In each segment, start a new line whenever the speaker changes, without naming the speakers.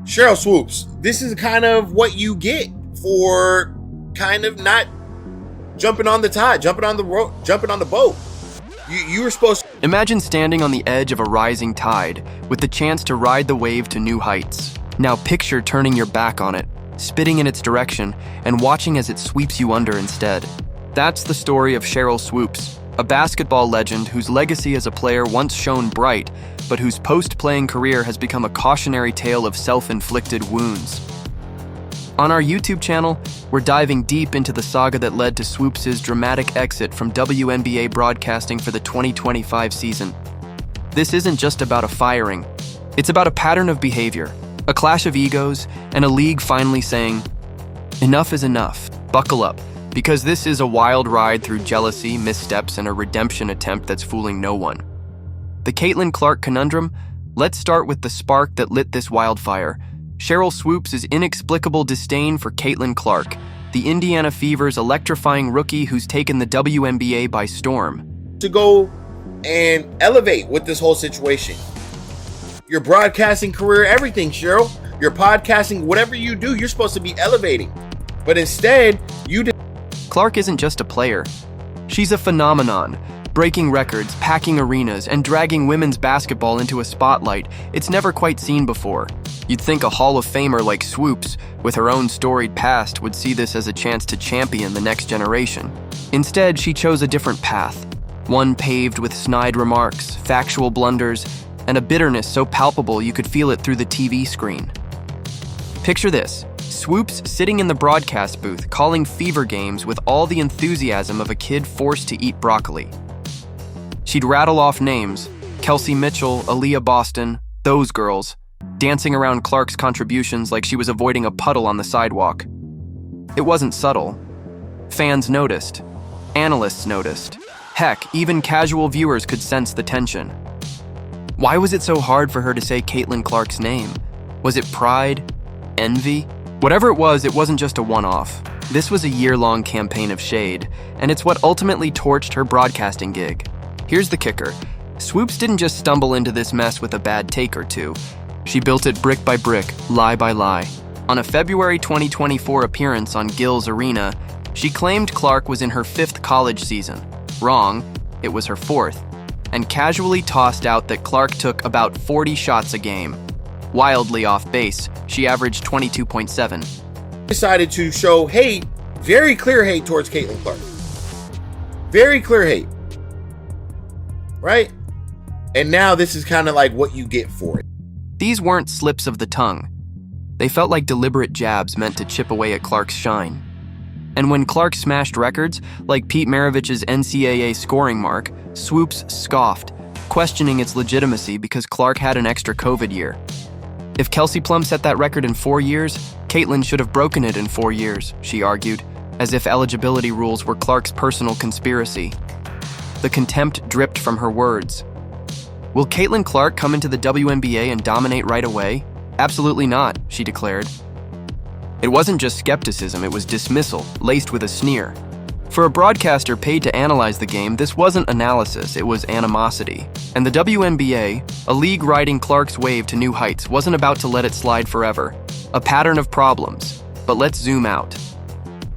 Sheryl Swoopes, this is kind of what you get for kind of not jumping on the tide, jumping on the boat. You were supposed to...
Imagine standing on the edge of a rising tide with the chance to ride the wave to new heights. Now picture turning your back on it, spitting in its direction, and watching as it sweeps you under instead. That's the story of Sheryl Swoopes, a basketball legend whose legacy as a player once shone bright, but whose post-playing career has become a cautionary tale of self-inflicted wounds. On our YouTube channel, we're diving deep into the saga that led to Swoopes' dramatic exit from WNBA broadcasting for the 2025 season. This isn't just about a firing. It's about a pattern of behavior, a clash of egos, and a league finally saying, enough is enough, buckle up, because this is a wild ride through jealousy, missteps, and a redemption attempt that's fooling no one. The Caitlin Clark conundrum? Let's start with the spark that lit this wildfire. Sheryl Swoopes' inexplicable disdain for Caitlin Clark, the Indiana Fever's electrifying rookie who's taken the WNBA by storm.
To go and elevate with this whole situation. Your broadcasting career, everything, Sheryl. Your podcasting, whatever you do, you're supposed to be elevating. But instead, you did.
Clark isn't just a player. She's a phenomenon, breaking records, packing arenas, and dragging women's basketball into a spotlight it's never quite seen before. You'd think a Hall of Famer like Swoopes, with her own storied past, would see this as a chance to champion the next generation. Instead, she chose a different path, one paved with snide remarks, factual blunders, and a bitterness so palpable you could feel it through the TV screen. Picture this. Swoopes sitting in the broadcast booth calling Fever games with all the enthusiasm of a kid forced to eat broccoli. She'd rattle off names, Kelsey Mitchell, Aaliyah Boston, those girls, dancing around Clark's contributions like she was avoiding a puddle on the sidewalk. It wasn't subtle. Fans noticed. Analysts noticed. Heck, even casual viewers could sense the tension. Why was it so hard for her to say Caitlin Clark's name? Was it pride? Envy? Whatever it wasn't just a one-off. This was a year-long campaign of shade, and it's what ultimately torched her broadcasting gig. Here's the kicker. Swoopes didn't just stumble into this mess with a bad take or two. She built it brick by brick, lie by lie. On a February 2024 appearance on Gill's Arena, she claimed Clark was in her 5th college season. Wrong, it was her 4th. And casually tossed out that Clark took about 40 shots a game. Wildly off base, she averaged 22.7.
Decided to show hate, very clear hate towards Caitlin Clark. Very clear hate. Right? And now this is kind of like what you get for it.
These weren't slips of the tongue. They felt like deliberate jabs meant to chip away at Clark's shine. And when Clark smashed records, like Pete Maravich's NCAA scoring mark, Swoopes scoffed, questioning its legitimacy because Clark had an extra COVID year. If Kelsey Plum set that record in 4 years, Caitlin should have broken it in 4 years, she argued, as if eligibility rules were Clark's personal conspiracy. The contempt dripped from her words. Will Caitlin Clark come into the WNBA and dominate right away? Absolutely not, she declared. It wasn't just skepticism, it was dismissal, laced with a sneer. For a broadcaster paid to analyze the game, this wasn't analysis, it was animosity. And the WNBA, a league riding Clark's wave to new heights, wasn't about to let it slide forever. A pattern of problems. But let's zoom out.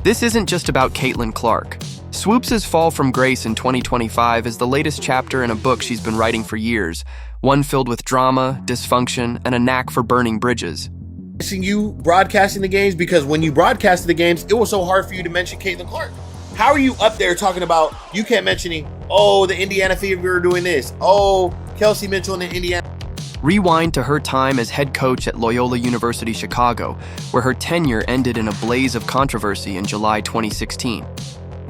This isn't just about Caitlin Clark. Swoopes' fall from grace in 2025 is the latest chapter in a book she's been writing for years, one filled with drama, dysfunction, and a knack for burning bridges.
You broadcasting the games, because when you broadcasted the games, it was so hard for you to mention Caitlin Clark. How are you up there talking about, you kept mentioning, oh, the Indiana Fever are doing this, oh, Kelsey Mitchell and the Indiana.
Rewind to her time as head coach at Loyola University Chicago, where her tenure ended in a blaze of controversy in July 2016.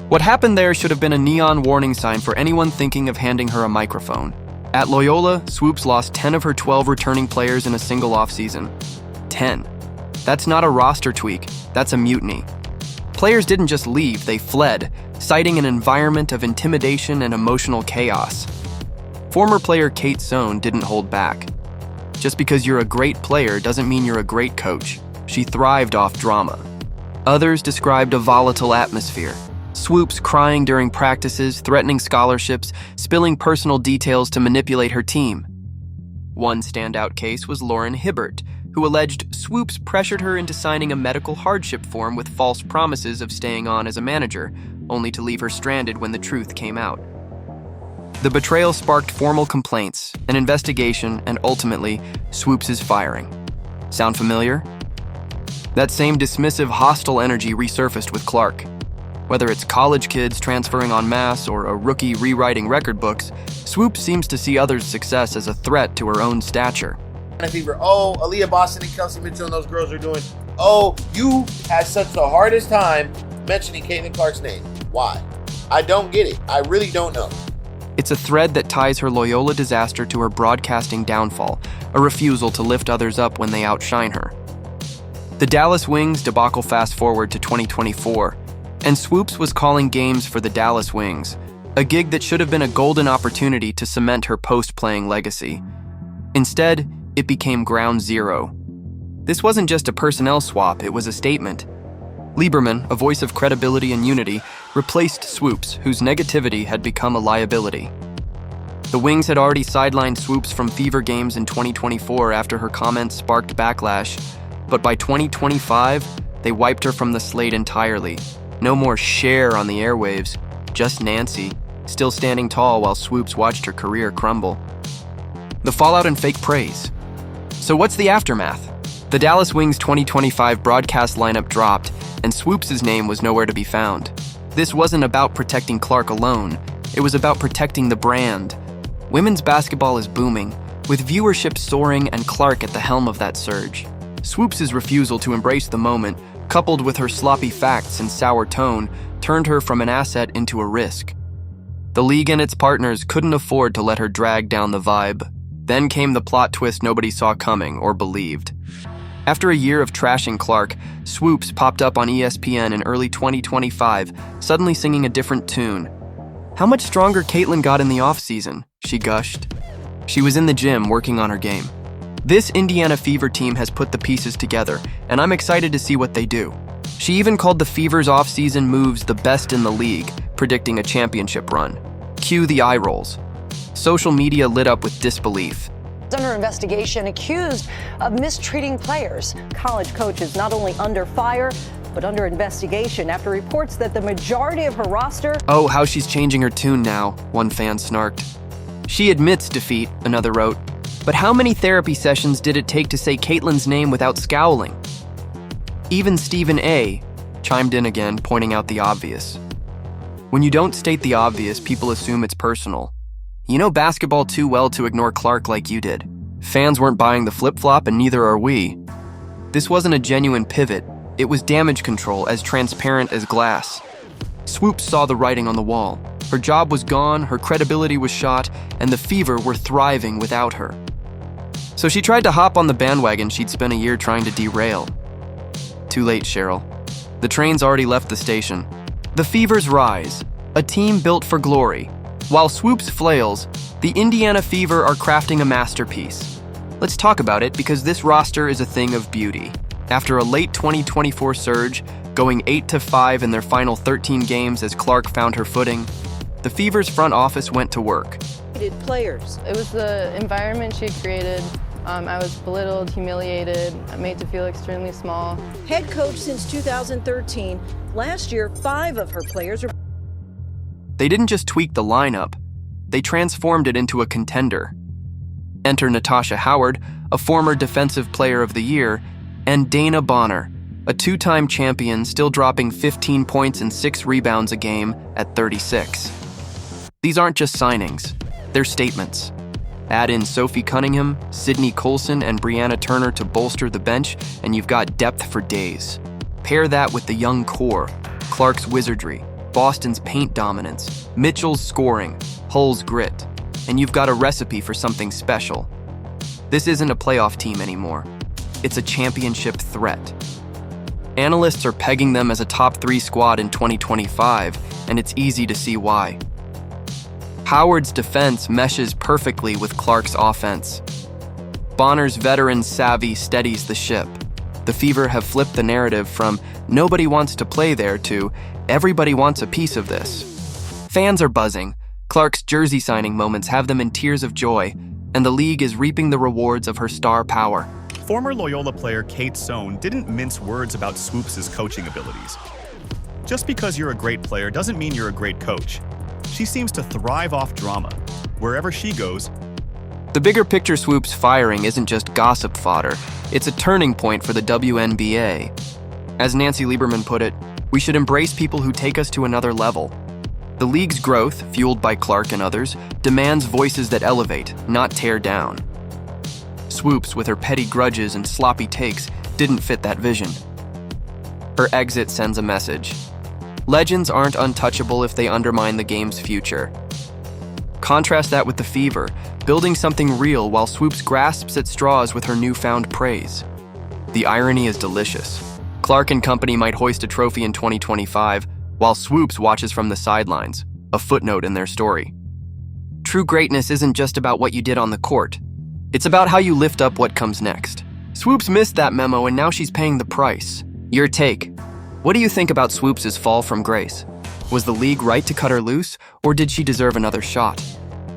What happened there should have been a neon warning sign for anyone thinking of handing her a microphone. At Loyola, Swoopes lost 10 of her 12 returning players in a single offseason. 10. That's not a roster tweak, that's a mutiny. Players didn't just leave, they fled, citing an environment of intimidation and emotional chaos. Former player Kate Sohn didn't hold back. Just because you're a great player doesn't mean you're a great coach. She thrived off drama. Others described a volatile atmosphere. Swoopes crying during practices, threatening scholarships, spilling personal details to manipulate her team. One standout case was Lauren Hibbert, who alleged Swoopes pressured her into signing a medical hardship form with false promises of staying on as a manager, only to leave her stranded when the truth came out. The betrayal sparked formal complaints, an investigation, and ultimately, Swoopes' firing. Sound familiar? That same dismissive, hostile energy resurfaced with Clark. Whether it's college kids transferring en masse or a rookie rewriting record books, Swoopes seems to see others' success as a threat to her own stature.
Fever. Oh, Aaliyah Boston and Kelsey Mitchell and those girls are doing. Oh, you had such the hardest time mentioning Caitlin Clark's name. Why? I don't get it. I really don't know.
It's a thread that ties her Loyola disaster to her broadcasting downfall, a refusal to lift others up when they outshine her. The Dallas Wings debacle fast forward to 2024, and Swoopes was calling games for the Dallas Wings, a gig that should have been a golden opportunity to cement her post-playing legacy. Instead, it became ground zero. This wasn't just a personnel swap, it was a statement. Lieberman, a voice of credibility and unity, replaced Swoopes, whose negativity had become a liability. The Wings had already sidelined Swoopes from Fever games in 2024 after her comments sparked backlash, but by 2025, they wiped her from the slate entirely. No more Cher on the airwaves, just Nancy, still standing tall while Swoopes watched her career crumble. The fallout and fake praise. So what's the aftermath? The Dallas Wings 2025 broadcast lineup dropped, and Swoopes' name was nowhere to be found. This wasn't about protecting Clark alone. It was about protecting the brand. Women's basketball is booming, with viewership soaring and Clark at the helm of that surge. Swoopes' refusal to embrace the moment, coupled with her sloppy facts and sour tone, turned her from an asset into a risk. The league and its partners couldn't afford to let her drag down the vibe. Then came the plot twist nobody saw coming or believed. After a year of trashing Clark, Swoopes popped up on ESPN in early 2025, suddenly singing a different tune. How much stronger Caitlin got in the offseason, she gushed. She was in the gym working on her game. This Indiana Fever team has put the pieces together, and I'm excited to see what they do. She even called the Fever's offseason moves the best in the league, predicting a championship run. Cue the eye rolls. Social media lit up with disbelief.
Under investigation, accused of mistreating players. College coach is not only under fire, but under investigation after reports that the majority of her roster...
Oh, how she's changing her tune now, one fan snarked. She admits defeat, another wrote. But how many therapy sessions did it take to say Caitlin's name without scowling? Even Stephen A. chimed in again, pointing out the obvious. When you don't state the obvious, people assume it's personal. You know basketball too well to ignore Clark like you did. Fans weren't buying the flip-flop, and neither are we. This wasn't a genuine pivot. It was damage control, as transparent as glass. Swoopes saw the writing on the wall. Her job was gone, her credibility was shot, and the Fever were thriving without her. So she tried to hop on the bandwagon she'd spent a year trying to derail. Too late, Sheryl. The train's already left the station. The Fever's rise, a team built for glory. While Swoopes flails, the Indiana Fever are crafting a masterpiece. Let's talk about it because this roster is a thing of beauty. After a late 2024 surge, going 8-5 in their final 13 games as Clark found her footing, the Fever's front office went to work.
Players.
It was the environment she created. I was belittled, humiliated, made to feel extremely small.
Head coach since 2013. Last year, 5 of her players were...
They didn't just tweak the lineup, they transformed it into a contender. Enter Natasha Howard, a former Defensive Player of the Year, and Dana Bonner, a 2-time champion still dropping 15 points and 6 rebounds a game at 36. These aren't just signings, they're statements. Add in Sophie Cunningham, Sydney Colson, and Brianna Turner to bolster the bench, and you've got depth for days. Pair that with the young core, Clark's wizardry, Boston's paint dominance, Mitchell's scoring, Hull's grit, and you've got a recipe for something special. This isn't a playoff team anymore. It's a championship threat. Analysts are pegging them as a top 3 squad in 2025, and it's easy to see why. Howard's defense meshes perfectly with Clark's offense. Bonner's veteran savvy steadies the ship. The Fever have flipped the narrative from nobody wants to play there to everybody wants a piece of this. Fans are buzzing. Clark's jersey signing moments have them in tears of joy, and the league is reaping the rewards of her star power.
Former Loyola player Kate Sohn didn't mince words about Swoopes' coaching abilities. Just because you're a great player doesn't mean you're a great coach. She seems to thrive off drama. Wherever she goes,
The bigger picture Swoopes firing isn't just gossip fodder, it's a turning point for the WNBA. As Nancy Lieberman put it, we should embrace people who take us to another level. The league's growth, fueled by Clark and others, demands voices that elevate, not tear down. Swoopes, with her petty grudges and sloppy takes, didn't fit that vision. Her exit sends a message. Legends aren't untouchable if they undermine the game's future. Contrast that with the Fever, building something real while Swoopes grasps at straws with her newfound praise. The irony is delicious. Clark and company might hoist a trophy in 2025, while Swoopes watches from the sidelines, a footnote in their story. True greatness isn't just about what you did on the court. It's about how you lift up what comes next. Swoopes missed that memo and now she's paying the price. Your take. What do you think about Swoopes' fall from grace? Was the league right to cut her loose, or did she deserve another shot?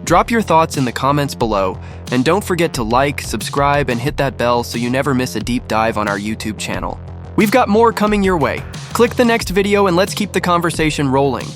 Drop your thoughts in the comments below, and don't forget to like, subscribe, and hit that bell so you never miss a deep dive on our YouTube channel. We've got more coming your way. Click the next video and let's keep the conversation rolling.